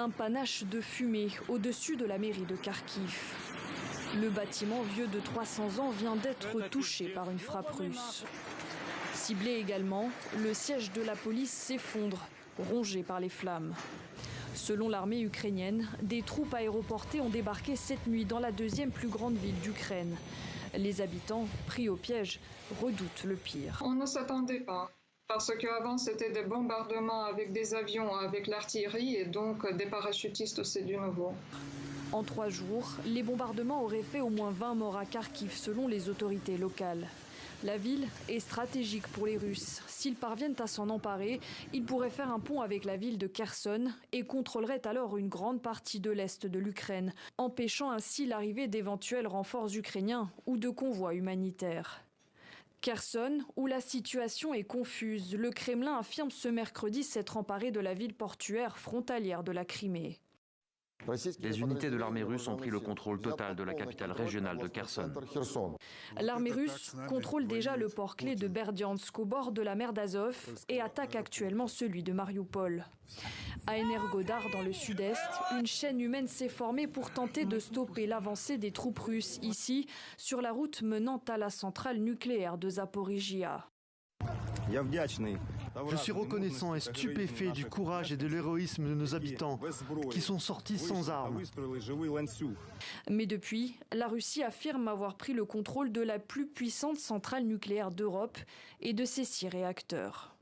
Un panache de fumée au-dessus de la mairie de Kharkiv. Le bâtiment vieux de 300 ans vient d'être touché par une frappe russe. Ciblé également, le siège de la police s'effondre, rongé par les flammes. Selon l'armée ukrainienne, des troupes aéroportées ont débarqué cette nuit dans la deuxième plus grande ville d'Ukraine. Les habitants, pris au piège, redoutent le pire. On ne s'attendait pas, parce qu'avant c'était des bombardements avec des avions, avec l'artillerie et donc des parachutistes, c'est du nouveau. En 3 jours, les bombardements auraient fait au moins 20 morts à Kharkiv selon les autorités locales. La ville est stratégique pour les Russes. S'ils parviennent à s'en emparer, ils pourraient faire un pont avec la ville de Kherson et contrôleraient alors une grande partie de l'est de l'Ukraine, empêchant ainsi l'arrivée d'éventuels renforts ukrainiens ou de convois humanitaires. Kherson, où la situation est confuse, le Kremlin affirme ce mercredi s'être emparé de la ville portuaire frontalière de la Crimée. Les unités de l'armée russe ont pris le contrôle total de la capitale régionale de Kherson. L'armée russe contrôle déjà le port clé de Berdiansk au bord de la mer d'Azov et attaque actuellement celui de Mariupol. À Energodar, dans le sud-est, une chaîne humaine s'est formée pour tenter de stopper l'avancée des troupes russes ici, sur la route menant à la centrale nucléaire de Zaporijia. Je suis reconnaissant et stupéfait du courage et de l'héroïsme de nos habitants qui sont sortis sans armes. Mais depuis, la Russie affirme avoir pris le contrôle de la plus puissante centrale nucléaire d'Europe et de ses 6 réacteurs.